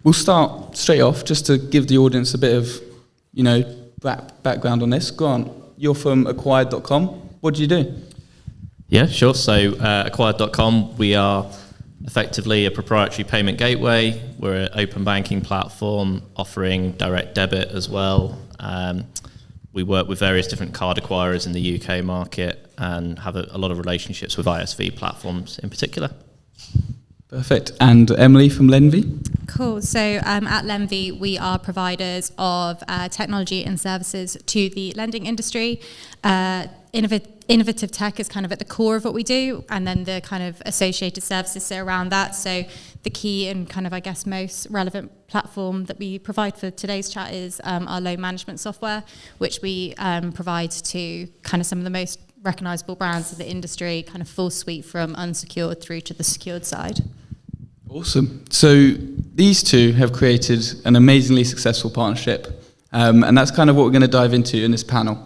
we'll start straight off just to give the audience a bit of, background on this. Grant, you're from acquired.com. What do you do? Yeah, sure. So acquired.com, we are effectively a proprietary payment gateway. We're an open banking platform offering direct debit as well. We work with various different card acquirers in the UK market and have a lot of relationships with ISV platforms in particular. Perfect. And Emily from Lenvi? Cool. So at Lenvi, we are providers of technology and services to the lending industry. Innovative tech is kind of at the core of what we do, and then the kind of associated services sit around that. So the key and kind of, I guess, most relevant platform that we provide for today's chat is our loan management software, which we provide to kind of some of the most recognizable brands in the industry, kind of full suite from unsecured through to the secured side. Awesome. So these two have created an amazingly successful partnership, and that's kind of what we're going to dive into in this panel.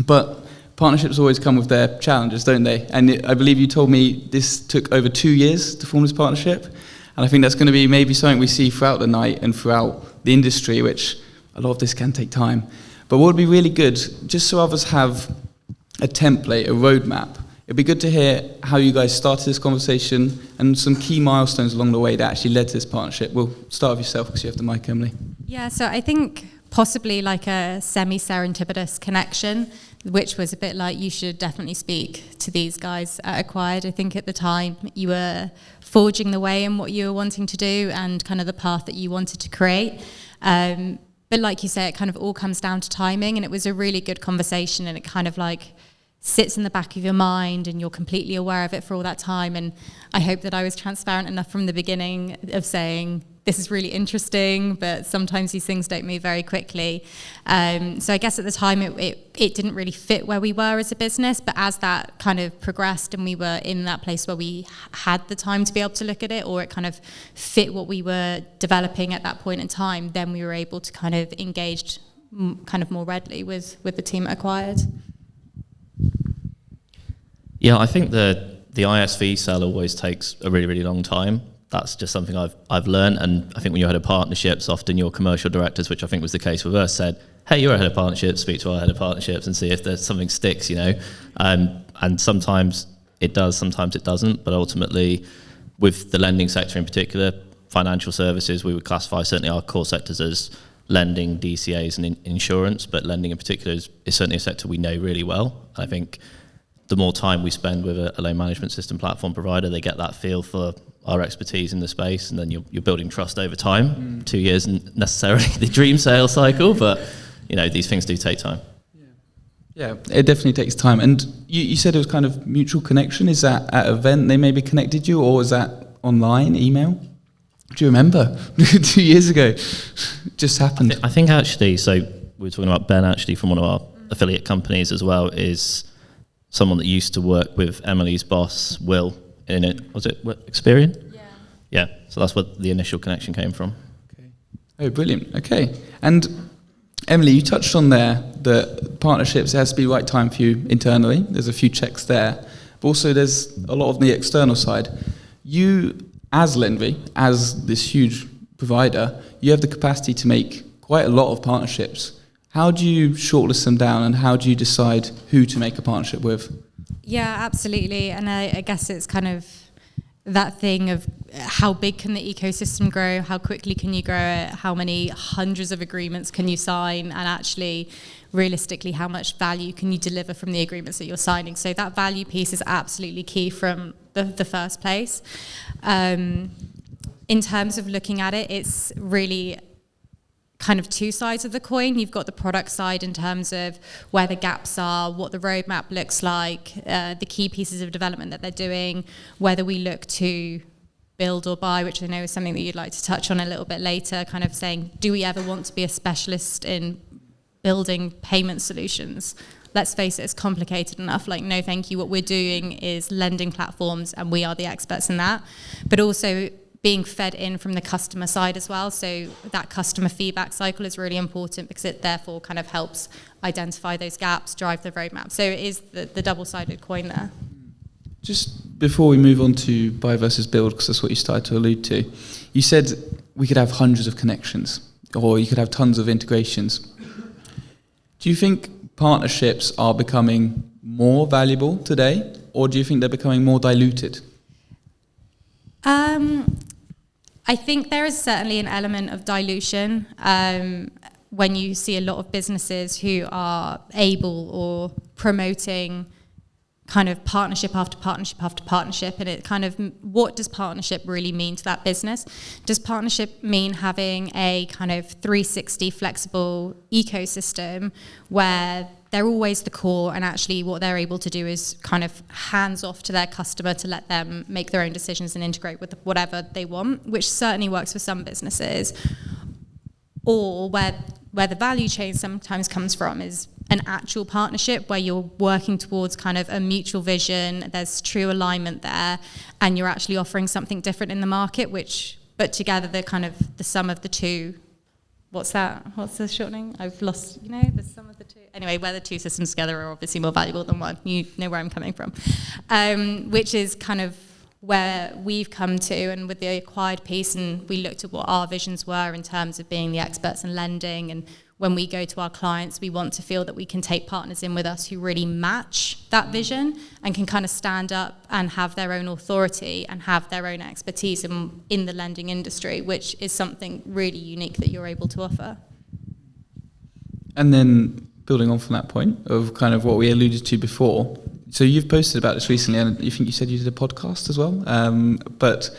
But partnerships always come with their challenges, don't they? And I believe you told me this took over 2 years to form this partnership, and I think that's going to be maybe something we see throughout the night and throughout the industry, which a lot of this can take time. But what would be really good, just so others have a template, a roadmap, it'd be good to hear how you guys started this conversation and some key milestones along the way that actually led to this partnership. We'll start with yourself because you have the mic, Emily. Yeah, so I think possibly like a semi-serendipitous connection, which was a bit like, you should definitely speak to these guys at Acquired. I think at the time you were forging the way in what you were wanting to do and kind of the path that you wanted to create. But like you say, it kind of all comes down to timing, and it was a really good conversation, and it kind of like sits in the back of your mind and you're completely aware of it for all that time. And I hope that I was transparent enough from the beginning of saying, this is really interesting, but sometimes these things don't move very quickly. So I guess at the time it didn't really fit where we were as a business, but as that kind of progressed and we were in that place where we had the time to be able to look at it, or it kind of fit what we were developing at that point in time, then we were able to kind of engage kind of more readily with the team at Acquired. Yeah, I think the ISV sell always takes a really, really long time. That's just something I've learned, and I think when you're head of partnerships, often your commercial directors, which I think was the case with us, said, hey, you're a head of partnerships, speak to our head of partnerships and see if there's something sticks, and sometimes it does, sometimes it doesn't, but ultimately with the lending sector in particular, financial services, we would classify certainly our core sectors as lending, DCAs and insurance, but lending in particular is certainly a sector we know really well. I think the more time we spend with a loan management system platform provider, they get that feel for our expertise in the space, and then you're building trust over time. 2 years isn't necessarily the dream sales cycle, but these things do take time. Yeah, it definitely takes time. And you said it was kind of mutual connection. Is that at an event they maybe connected you, or was that online, email? Do you remember? 2 years ago, just happened. I think actually, so we were talking about Ben actually from one of our affiliate companies as well, is someone that used to work with Emily's boss, Will, in it. Was it Experian? Yeah. Yeah, so that's where the initial connection came from. Okay. Oh, brilliant. Okay. And Emily, you touched on there that partnerships, it has to be the right time for you internally. There's a few checks there. But also there's a lot on the external side. You, as Lenvi, as this huge provider, you have the capacity to make quite a lot of partnerships. How do you shortlist them down, and how do you decide who to make a partnership with? Yeah, absolutely. And I guess it's kind of that thing of how big can the ecosystem grow? How quickly can you grow it? How many hundreds of agreements can you sign? And actually, realistically, how much value can you deliver from the agreements that you're signing? So that value piece is absolutely key from the first place. In terms of looking at it, it's really kind of two sides of the coin. You've got the product side in terms of where the gaps are, what the roadmap looks like, the key pieces of development that they're doing, whether we look to build or buy, which I know is something that you'd like to touch on a little bit later, kind of saying, do we ever want to be a specialist in building payment solutions? Let's face it, it's complicated enough. Like, no, thank you. What we're doing is lending platforms, and we are the experts in that. But also being fed in from the customer side as well. So that customer feedback cycle is really important, because it therefore kind of helps identify those gaps, drive the roadmap. So it is the double-sided coin there. Just before we move on to buy versus build, because that's what you started to allude to, you said we could have hundreds of connections, or you could have tons of integrations. Do you think partnerships are becoming more valuable today, or do you think they're becoming more diluted? I think there is certainly an element of dilution when you see a lot of businesses who are able or promoting kind of partnership after partnership after partnership, and it kind of, what does partnership really mean to that business? Does partnership mean having a kind of 360 flexible ecosystem where they're always the core, and actually what they're able to do is kind of hands off to their customer to let them make their own decisions and integrate with whatever they want, which certainly works for some businesses? Or where the value chain sometimes comes from is an actual partnership where you're working towards kind of a mutual vision, there's true alignment there, and you're actually offering something different in the market, but together they're kind of the sum of the two. What's that? What's the shortening? I've lost, the sum of the two. Anyway, where the two systems together are obviously more valuable than one. You know where I'm coming from. Which is kind of where we've come to, and with the acquired piece, and we looked at what our visions were in terms of being the experts in lending, and when we go to our clients, we want to feel that we can take partners in with us who really match that vision and can kind of stand up and have their own authority and have their own expertise in the lending industry, which is something really unique that you're able to offer. And then building on from that point of kind of what we alluded to before, so you've posted about this recently, and you think you said you did a podcast as well, but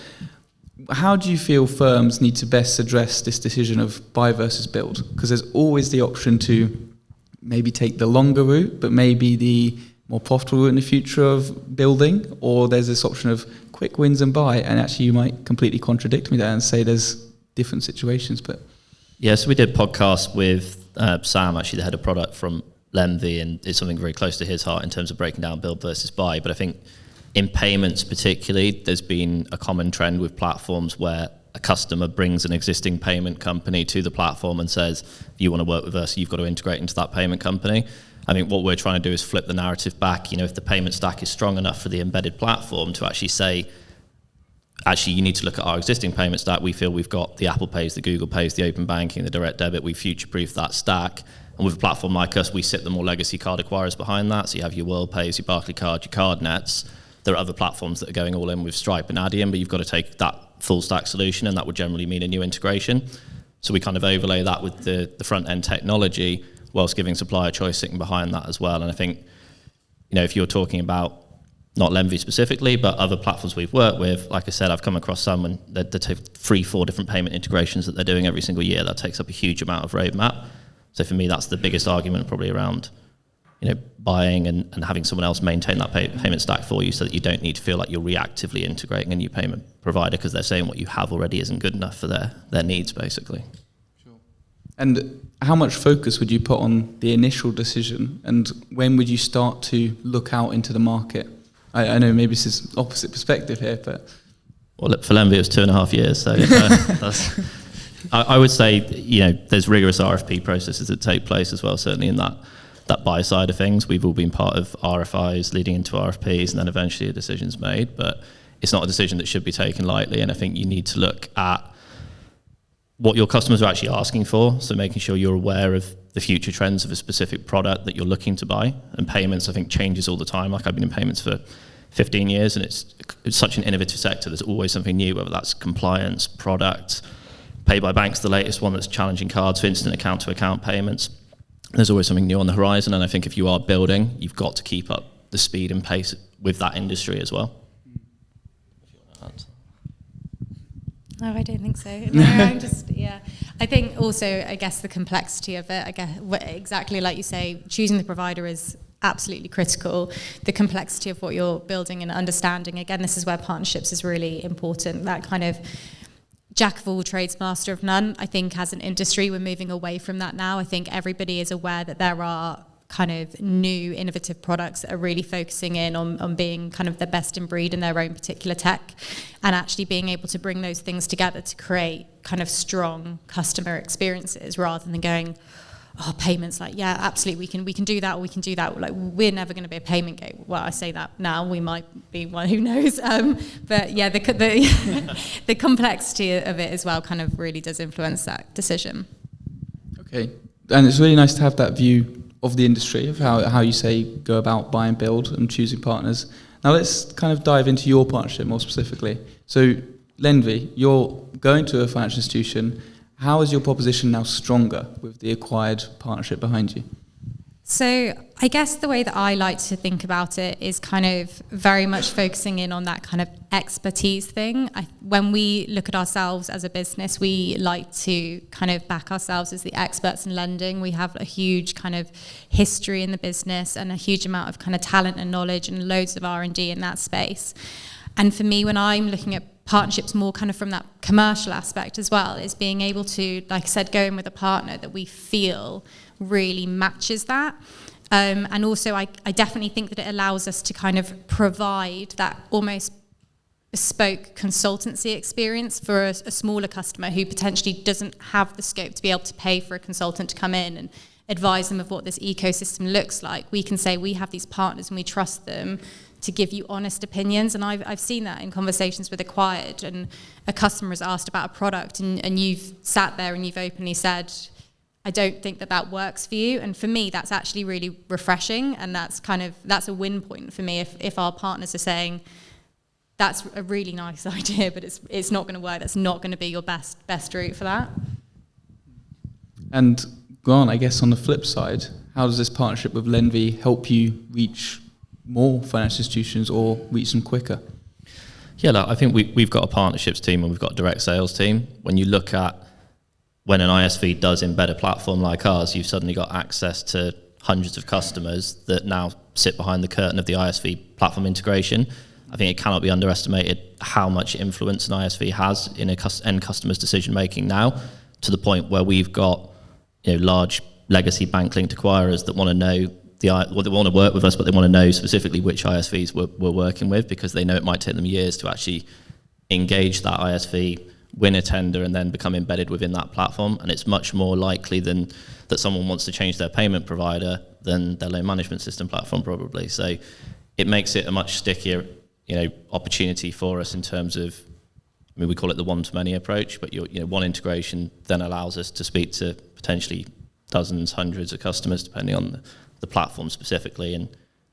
how do you feel firms need to best address this decision of buy versus build? Because there's always the option to maybe take the longer route, but maybe the more profitable route in the future of building, or there's this option of quick wins and buy, and actually you might completely contradict me there and say there's different situations. But yeah, so we did a podcast with Sam, actually the head of product from Lenvi, and it's something very close to his heart in terms of breaking down build versus buy. But I think in payments particularly, there's been a common trend with platforms where a customer brings an existing payment company to the platform and says, if you want to work with us, you've got to integrate into that payment company. I think what we're trying to do is flip the narrative back. If the payment stack is strong enough for the embedded platform to actually say, actually, you need to look at our existing payment stack. We feel we've got the Apple Pays, the Google Pays, the open banking, the direct debit. We future-proof that stack. And with a platform like us, we sit the more legacy card acquirers behind that. So you have your WorldPays, your Barclaycard, your CardNets. There are other platforms that are going all in with Stripe and Adyen, but you've got to take that full stack solution, and that would generally mean a new integration. So we kind of overlay that with the front end technology, whilst giving supplier choice sitting behind that as well. And I think, if you're talking about not Lenvi specifically, but other platforms we've worked with, like I said, I've come across some and they take 3-4 different payment integrations that they're doing every single year. That takes up a huge amount of roadmap. So for me, that's the biggest argument probably around buying and having someone else maintain that payment stack for you, so that you don't need to feel like you're reactively integrating a new payment provider because they're saying what you have already isn't good enough for their needs, basically. Sure. And how much focus would you put on the initial decision, and when would you start to look out into the market? I know maybe this is opposite perspective here, but... Well, look, for Lenvi it was 2.5 years, so that's... I would say, there's rigorous RFP processes that take place as well, certainly in that buy side of things. We've all been part of RFIs leading into RFPs, and then eventually a decision's made, but it's not a decision that should be taken lightly. And I think you need to look at what your customers are actually asking for, so making sure you're aware of the future trends of a specific product that you're looking to buy. And payments, I think, changes all the time. Like, I've been in payments for 15 years, and it's such an innovative sector. There's always something new, whether that's compliance, product, Pay by Bank's the latest one that's challenging cards for instant account-to-account payments. There's always something new on the horizon, and I think if you are building, you've got to keep up the speed and pace with that industry as well. No, I don't think so. No, I'm just, I think also, I guess the complexity of it, exactly like you say, choosing the provider is absolutely critical. The complexity of what you're building and understanding, again, this is where partnerships is really important. That kind of jack of all trades, master of none. I think as an industry, we're moving away from that now. I think everybody is aware that there are kind of new innovative products that are really focusing in on being kind of the best in breed in their own particular tech, and actually being able to bring those things together to create kind of strong customer experiences, rather than going, oh, payments, like, yeah, absolutely, we can do that, or we can do that. Like, we're never going to be a payment gateway. Well, I say that now, we might be one, who knows. But yeah, the complexity of it as well kind of really does influence that decision. Okay, and it's really nice to have that view of the industry, of how you say go about buy and build and choosing partners. Now let's kind of dive into your partnership more specifically. So Lenvi, you're going to a financial institution. How is your proposition now stronger with the acquired partnership behind you? So I guess the way that I like to think about it is kind of very much focusing in on that kind of expertise thing. When we look at ourselves as a business, we like to kind of back ourselves as the experts in lending. We have a huge kind of history in the business and a huge amount of kind of talent and knowledge and loads of R&D in that space. And for me, when I'm looking at partnerships more kind of from that commercial aspect as well, is being able to, like I said, go in with a partner that we feel really matches that. And also I definitely think that it allows us to kind of provide that almost bespoke consultancy experience for a smaller customer who potentially doesn't have the scope to be able to pay for a consultant to come in and advise them of what this ecosystem looks like. We can say we have these partners and we trust them to give you honest opinions. And I've seen that in conversations with acquired, and a customer has asked about a product and you've sat there and you've openly said, I don't think that works for you. And for me, that's actually really refreshing, and that's a win point for me if our partners are saying, that's a really nice idea, but it's not going to work. That's not going to be your best route for that. And Grant, I guess on the flip side, how does this partnership with Lenvi help you reach more financial institutions or reach them quicker? Yeah, look, I think we've got a partnerships team and we've got a direct sales team. When you look at when an ISV does embed a platform like ours, you've suddenly got access to hundreds of customers that now sit behind the curtain of the ISV platform integration. I think it cannot be underestimated how much influence an ISV has in end customer's decision making now, to the point where we've got large legacy bank-linked acquirers that want to know they want to work with us, but they want to know specifically which ISVs we're working with, because they know it might take them years to actually engage that ISV, win a tender, and then become embedded within that platform. And it's much more likely than that someone wants to change their payment provider than their loan management system platform, probably. So it makes it a much stickier, opportunity for us in terms of, we call it the one-to-many approach, but one integration then allows us to speak to potentially dozens, hundreds of customers, depending on the platform specifically. And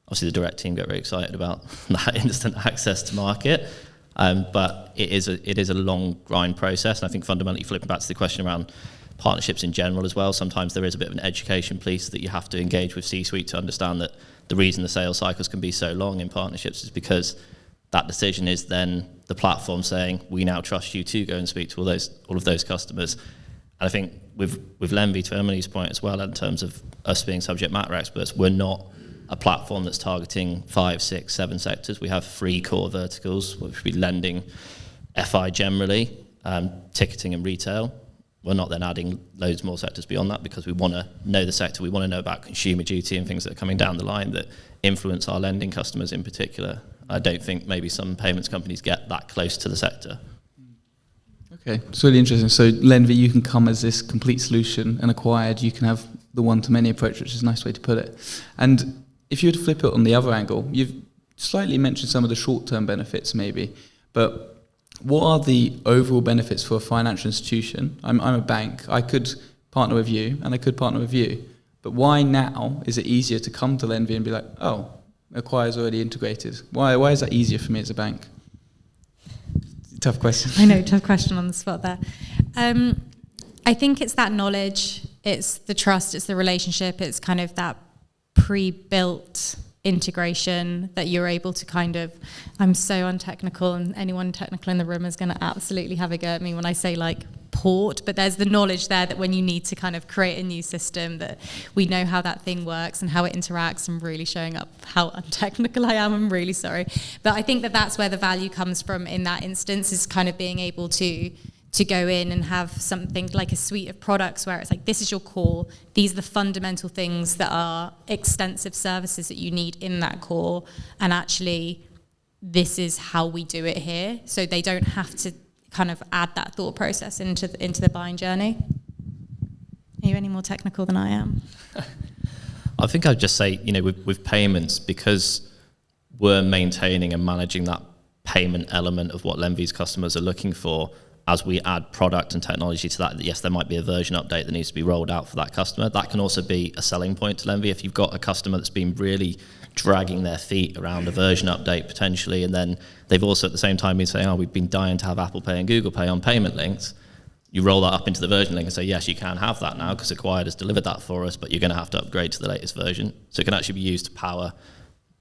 obviously the direct team get very excited about that instant access to market. But it is a long grind process. And I think fundamentally, flipping back to the question around partnerships in general as well, sometimes there is a bit of an education piece that you have to engage with C-suite to understand that the reason the sales cycles can be so long in partnerships is because that decision is then the platform saying, we now trust you to go and speak to all of those customers. And I think with Lenvi, to Emily's point as well, in terms of us being subject matter experts, we're not a platform that's targeting 5, 6, 7 sectors. We have 3 core verticals, which would be lending, FI generally, ticketing and retail. We're not then adding loads more sectors beyond that, because we want to know the sector. We want to know about consumer duty and things that are coming down the line that influence our lending customers in particular. I don't think maybe some payments companies get that close to the sector. Okay, it's really interesting. So Lenvi, you can come as this complete solution, and acquired, you can have the one-to-many approach, which is a nice way to put it. And if you were to flip it on the other angle, you've slightly mentioned some of the short-term benefits maybe, but what are the overall benefits for a financial institution? I'm a bank. I could partner with you, and I could partner with you. But why now is it easier to come to Lenvi and be like, oh, acquire's already integrated? Why is that easier for me as a bank? Tough question. I know, tough question on the spot there. I think it's that knowledge, it's the trust, it's the relationship, it's kind of that pre-built integration that you're able to kind of, I'm so untechnical, and anyone technical in the room is going to absolutely have a go at me when I say like port, but there's the knowledge there that when you need to kind of create a new system, that we know how that thing works and how it interacts. I'm really showing up how untechnical I am, I'm really sorry. But I think that that's where the value comes from in that instance, is kind of being able to go in and have something like a suite of products where it's like, this is your core, these are the fundamental things that are extensive services that you need in that core, and actually this is how we do it here. So they don't have to kind of add that thought process into the buying journey. Are you any more technical than I am? I think I'd just say, with payments, because we're maintaining and managing that payment element of what Lenvi's customers are looking for, as we add product and technology to that, yes, there might be a version update that needs to be rolled out for that customer. That can also be a selling point to Lenvi. If you've got a customer that's been really dragging their feet around a version update potentially, and then they've also at the same time been saying, we've been dying to have Apple Pay and Google Pay on payment links, you roll that up into the version link and say, yes, you can have that now because Acquired has delivered that for us, but you're going to have to upgrade to the latest version. So it can actually be used to power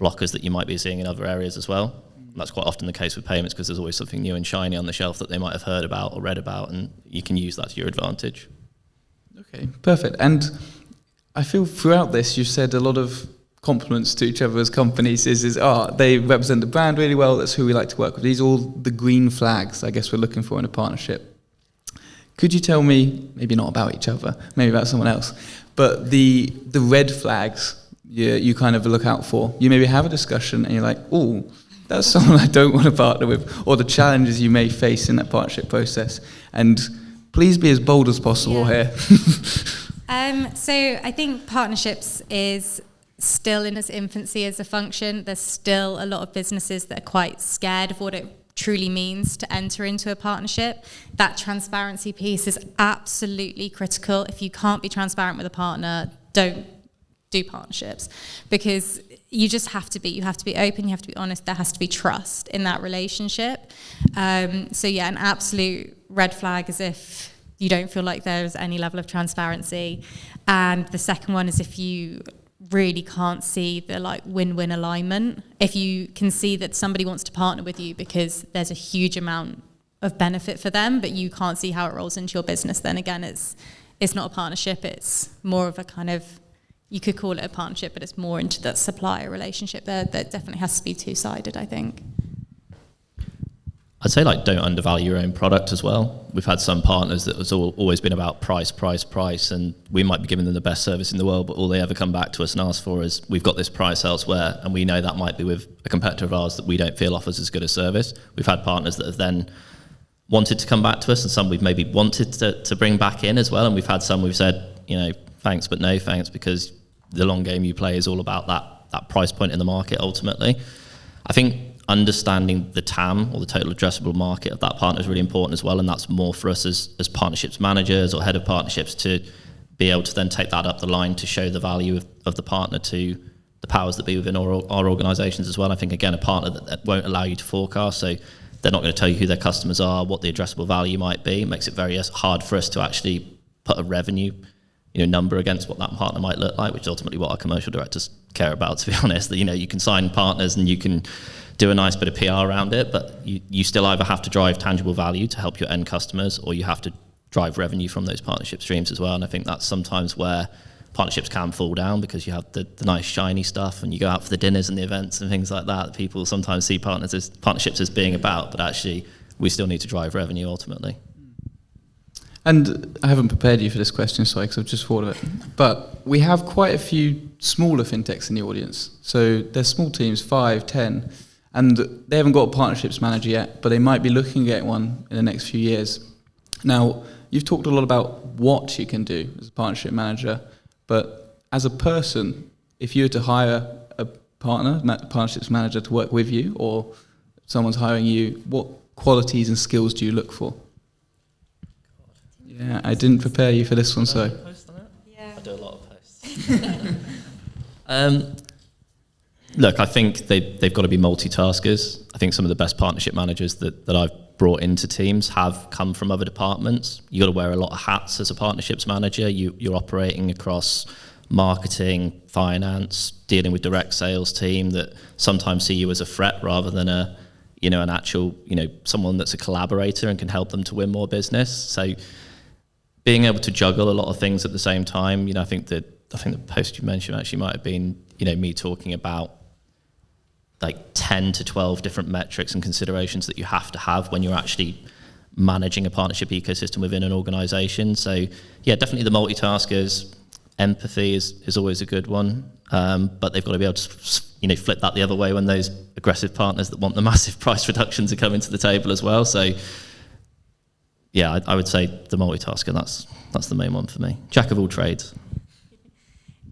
blockers that you might be seeing in other areas as well. That's quite often the case with payments because there's always something new and shiny on the shelf that they might have heard about or read about, and you can use that to your advantage. Okay, perfect. And I feel throughout this you've said a lot of compliments to each other's companies. They represent the brand really well, that's who we like to work with. These are all the green flags I guess we're looking for in a partnership. Could you tell me, maybe not about each other, maybe about someone else, but the red flags you kind of look out for? You maybe have a discussion and you're like, oh, that's someone I don't want to partner with, or the challenges you may face in that partnership process. And please be as bold as possible here. So I think partnerships is still in its infancy as a function. There's still a lot of businesses that are quite scared of what it truly means to enter into a partnership. That transparency piece is absolutely critical. If you can't be transparent with a partner, don't do partnerships, because you have to be open, you have to be honest, there has to be trust in that relationship. An absolute red flag is if you don't feel like there's any level of transparency. And the second one is if you really can't see the win-win alignment. If you can see that somebody wants to partner with you because there's a huge amount of benefit for them, but you can't see how it rolls into your business, then again, it's not a partnership, it's more of a kind of, you could call it a partnership, but it's more into that supplier relationship there. That definitely has to be two-sided, I think. I'd say don't undervalue your own product as well. We've had some partners that has always been about price, and we might be giving them the best service in the world, but all they ever come back to us and ask for is, we've got this price elsewhere, and we know that might be with a competitor of ours that we don't feel offers as good a service. We've had partners that have then wanted to come back to us, and some we've maybe wanted to bring back in as well, and we've had some we've said, thanks but no thanks, because the long game you play is all about that price point in the market ultimately. I think understanding the TAM, or the total addressable market of that partner, is really important as well, and that's more for us as partnerships managers or head of partnerships to be able to then take that up the line to show the value of the partner to the powers that be within our organisations as well. I think, again, a partner that won't allow you to forecast, so they're not going to tell you who their customers are, what the addressable value might be. It makes it very hard for us to actually put a revenue number against what that partner might look like, which is ultimately what our commercial directors care about, to be honest. That you can sign partners and you can do a nice bit of PR around it, but you still either have to drive tangible value to help your end customers, or you have to drive revenue from those partnership streams as well. And I think that's sometimes where partnerships can fall down, because you have the nice shiny stuff and you go out for the dinners and the events and things like that. People sometimes see partnerships as being about, but actually we still need to drive revenue ultimately. And I haven't prepared you for this question, sorry, because I've just thought of it. But we have quite a few smaller fintechs in the audience. So they're small teams, 5, 10, and they haven't got a partnerships manager yet, but they might be looking to get one in the next few years. Now, you've talked a lot about what you can do as a partnership manager, but as a person, if you were to hire a partnerships manager to work with you, or someone's hiring you, what qualities and skills do you look for? Yeah, I didn't prepare you for this one, so. Yeah. I do a lot of posts. Look, I think they've got to be multitaskers. I think some of the best partnership managers that I've brought into teams have come from other departments. You've got to wear a lot of hats as a partnerships manager. You're operating across marketing, finance, dealing with direct sales team that sometimes see you as a threat rather than an actual, someone that's a collaborator and can help them to win more business. So being able to juggle a lot of things at the same time, I think the post you mentioned actually might have been, me talking about 10 to 12 different metrics and considerations that you have to have when you're actually managing a partnership ecosystem within an organization. So yeah, definitely the multitaskers. Empathy is always a good one, but they've got to be able to flip that the other way when those aggressive partners that want the massive price reductions are coming to the table as well. So yeah, I would say the multitasker, that's the main one for me. Jack of all trades.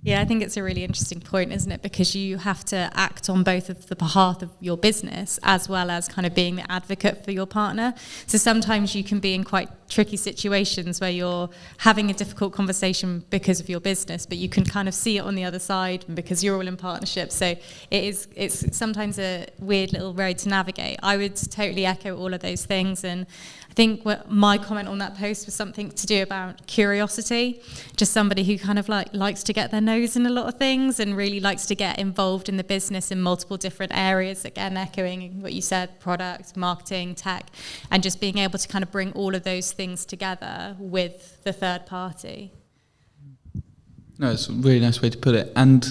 Yeah, I think it's a really interesting point, isn't it? Because you have to act on both of the behalf of your business as well as kind of being the advocate for your partner. So sometimes you can be in quite tricky situations where you're having a difficult conversation because of your business, but you can kind of see it on the other side because you're all in partnership. So it's sometimes a weird little road to navigate. I would totally echo all of those things, and I think my comment on that post was something to do about curiosity, just somebody who kind of likes to get their nose in a lot of things and really likes to get involved in the business in multiple different areas, again, echoing what you said, product, marketing, tech, and just being able to kind of bring all of those things together with the third party. No, it's a really nice way to put it. And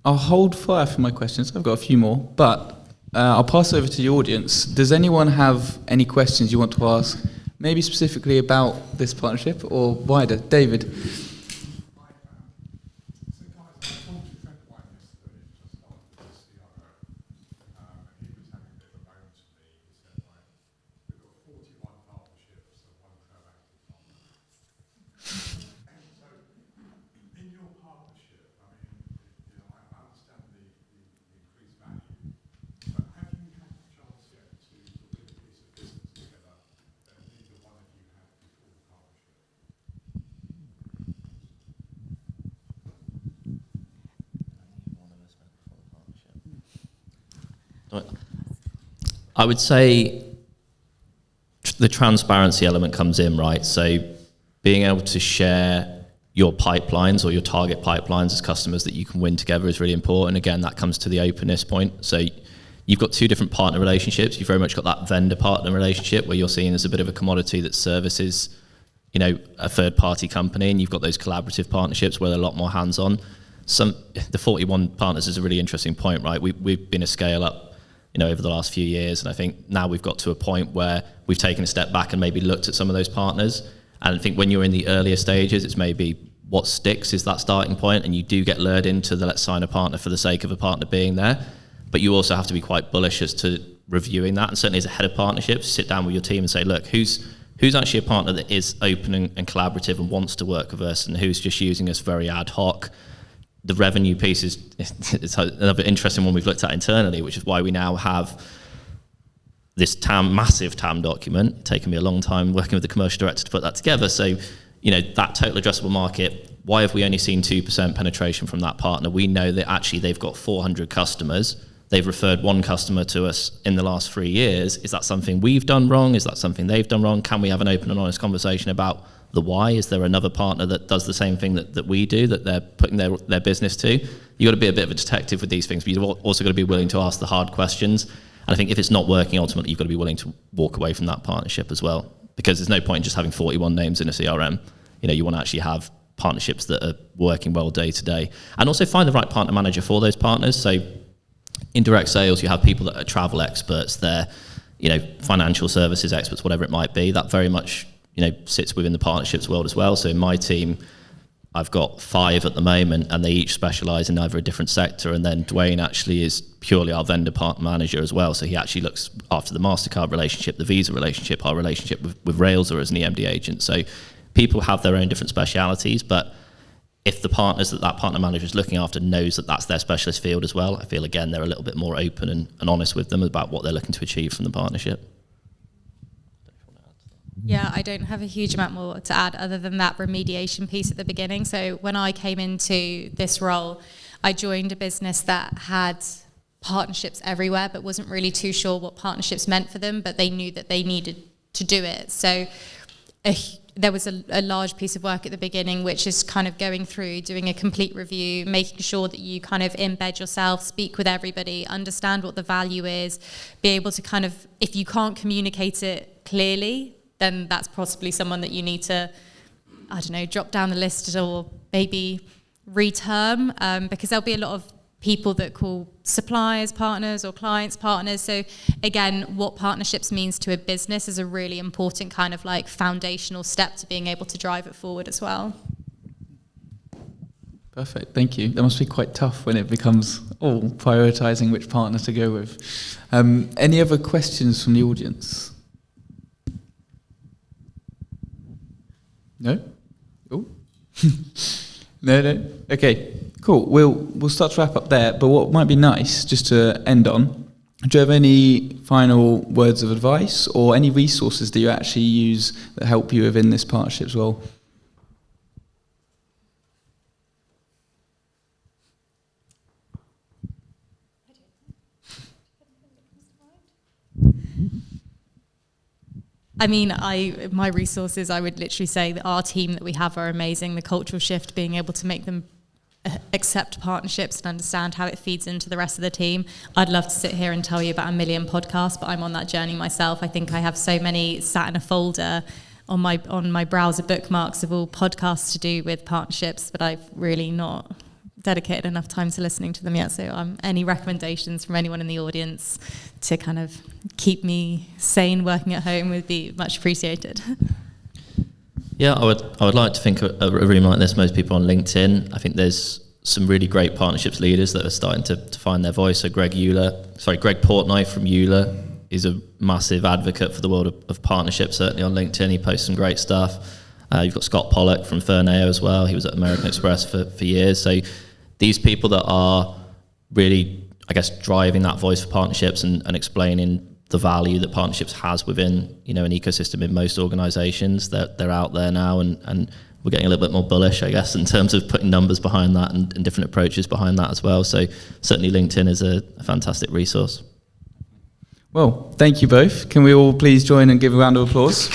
I'll hold fire for my questions. I've got a few more, but I'll pass over to the audience. Does anyone have any questions you want to ask, maybe specifically about this partnership or wider? David? I would say the transparency element comes in, right? So being able to share your pipelines or your target pipelines as customers that you can win together is really important. Again, that comes to the openness point. So you've got two different partner relationships. You've very much got that vendor-partner relationship where you're seen as a bit of a commodity that services, a third-party company, and you've got those collaborative partnerships where they're a lot more hands-on. The 41 partners is a really interesting point, right? We've been a scale-up over the last few years, and I think now we've got to a point where we've taken a step back and maybe looked at some of those partners. And I think when you're in the earlier stages, it's maybe what sticks is that starting point, and you do get lured into the let's sign a partner for the sake of a partner being there. But you also have to be quite bullish as to reviewing that, and certainly as a head of partnerships, sit down with your team and say, look, who's actually a partner that is open and collaborative and wants to work with us, and who's just using us very ad hoc. The revenue piece is another interesting one we've looked at internally, which is why we now have this massive TAM document. It's taken me a long time working with the commercial director to put that together. So, that total addressable market, why have we only seen 2% penetration from that partner? We know that actually they've got 400 customers. They've referred one customer to us in the last 3 years. Is that something we've done wrong? Is that something they've done wrong? Can we have an open and honest conversation about the why? Is there another partner that does the same thing that we do, that they're putting their business to? You've got to be a bit of a detective with these things, but you've also got to be willing to ask the hard questions. And I think if it's not working, ultimately, you've got to be willing to walk away from that partnership as well, because there's no point in just having 41 names in a CRM. You want to actually have partnerships that are working well day to day, and also find the right partner manager for those partners. So in direct sales, you have people that are travel experts, they're financial services experts, whatever it might be. That very much sits within the partnerships world as well. So in my team, I've got 5 at the moment, and they each specialise in either a different sector. And then Dwayne actually is purely our vendor partner manager as well. So he actually looks after the MasterCard relationship, the Visa relationship, our relationship with Railsr as an EMD agent. So people have their own different specialities, but if the partners that partner manager is looking after knows that that's their specialist field as well, I feel, again, they're a little bit more open and honest with them about what they're looking to achieve from the partnership. Yeah, I don't have a huge amount more to add other than that remediation piece at the beginning. So when I came into this role, I joined a business that had partnerships everywhere, but wasn't really too sure what partnerships meant for them, but they knew that they needed to do it. So there was a large piece of work at the beginning, which is kind of going through, doing a complete review, making sure that you kind of embed yourself, speak with everybody, understand what the value is, be able to kind of, if you can't communicate it clearly, then that's possibly someone that you need to, drop down the list or maybe reterm, because there'll be a lot of people that call suppliers partners or clients partners. So again, what partnerships means to a business is a really important kind of foundational step to being able to drive it forward as well. Perfect, thank you. That must be quite tough when it becomes prioritising which partner to go with. Any other questions from the audience? No? Oh. No. Okay, cool. We'll start to wrap up there, but what might be nice, just to end on, do you have any final words of advice or any resources that you actually use that help you within this partnership as well? I mean, my resources, I would literally say that our team that we have are amazing. The cultural shift, being able to make them accept partnerships and understand how it feeds into the rest of the team. I'd love to sit here and tell you about a million podcasts, but I'm on that journey myself. I think I have so many sat in a folder on my browser bookmarks of all podcasts to do with partnerships, but I've really not dedicated enough time to listening to them yet. So any recommendations from anyone in the audience to kind of keep me sane working at home would be much appreciated. Yeah, I would like to think a room like this, most people on LinkedIn. I think there's some really great partnerships leaders that are starting to find their voice. So Greg Portnoy from Euler is a massive advocate for the world of partnerships, certainly on LinkedIn. He posts some great stuff. You've got Scott Pollock from Ferneo as well. He was at American Express for years. So these people that are really, I guess, driving that voice for partnerships and explaining the value that partnerships has within, an ecosystem in most organizations, that they're out there now, and we're getting a little bit more bullish, I guess, in terms of putting numbers behind that and different approaches behind that as well. So certainly LinkedIn is a fantastic resource. Well, thank you both. Can we all please join and give a round of applause?